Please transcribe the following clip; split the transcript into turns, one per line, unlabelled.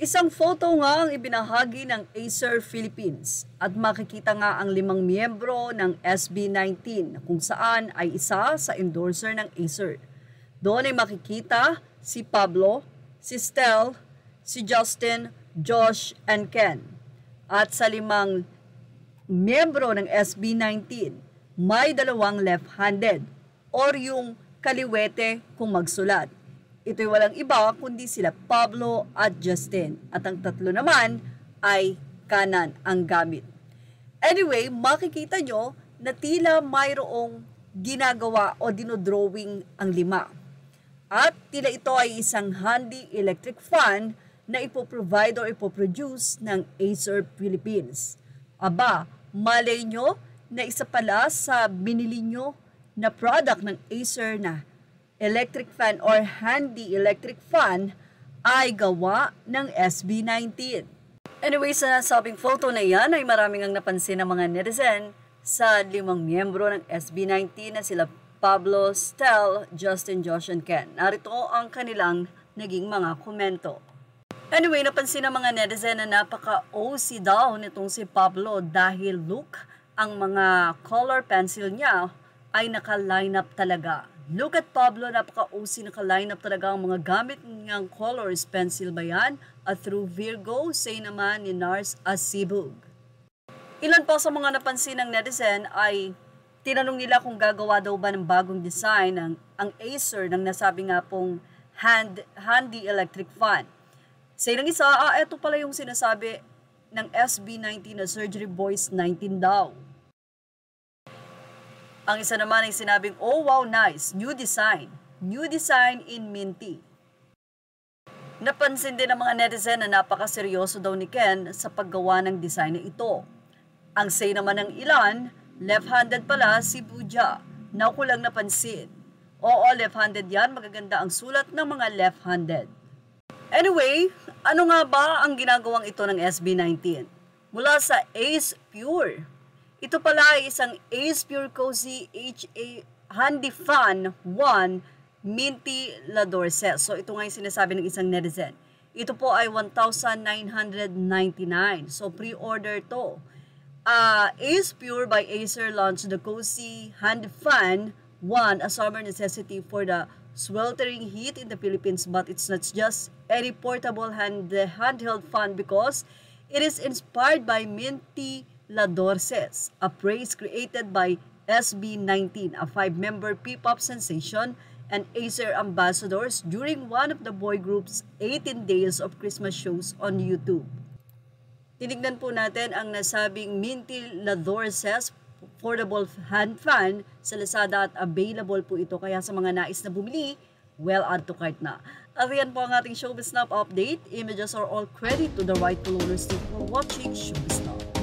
Isang photo nga ang ibinahagi ng Acer Philippines at makikita nga ang 5 miyembro ng SB19 kung saan ay isa sa endorser ng Acer. Doon ay makikita si Pablo, si Stel, si Justin, Josh, and Ken. At sa 5 miyembro ng SB19, may 2 left-handed or yung kaliwete kung magsulat. Ito'y walang iba kundi sila Pablo at Justin at ang 3 naman ay kanan ang gamit. Anyway, makikita nyo na tila mayroong ginagawa o dinodrawing ang 5. At tila ito ay isang handy electric fan na ipoprovide o ipoproduce ng Acer Philippines. Aba, malay nyo na isa pala sa binili nyo na product ng Acer na electric fan or handy electric fan ay gawa ng SB19. Anyway, sa nasabing photo na yan ay maraming ang napansin ng mga netizen sa 5 miyembro ng SB19 na sila Pablo, Stel, Justin, Josh, and Ken. Narito ang kanilang naging mga komento. Anyway, napansin ng mga netizen na napaka-OC daw nitong si Pablo dahil look, ang mga color pencil niya ay naka-line up talaga. Look at Pablo, napaka-OC naka-line up talaga ang mga gamit niyang colors. Pencil ba yan? At through Virgo, say naman ni Nars Asibug. Ilan pa sa mga napansin ng netizen ay tinanong nila kung gagawa daw ba ng bagong design ang Acer ng nasabi nga pong handy electric fan. Say ng isa, eto pala yung sinasabi ng SB19 na Surgery Boys 19 daw. Ang isa naman ay sinabing, oh wow, nice, new design in minty. Napansin din ng mga netizen na napakaseryoso daw ni Ken sa paggawa ng design na ito. Ang say naman ng ilan, left-handed pala si Buja, na ko lang napansin. Oo, left-handed yan, magaganda ang sulat ng mga left-handed. Anyway, ano nga ba ang ginagawang ito ng SB19? Mula sa Ace Pure. Ito pala ay isang Ace Pure Cozy HA Handy Fan 1 Minty La Dorset. So ito nga yung sinasabi ng isang netizen. Ito po ay 1,999. So pre-order to. Ace Pure by Acer launched the Cozy Handy Fan 1, a summer necessity for the sweltering heat in the Philippines, but it's not just any portable handheld fan because it is inspired by Minty La Dorses, a praise created by SB19, a 5-member P-pop sensation and Acer ambassadors during one of the boy group's 18 days of Christmas shows on YouTube. Tinignan po natin ang nasabing Minty La Dorses portable hand fan sa Lazada at available po ito. Kaya sa mga nais na bumili, well, add to cart na. At yan po ang ating Showbiz Snap update. Images are all credit to the rightful owners. Thank you for watching Showbiz Snap.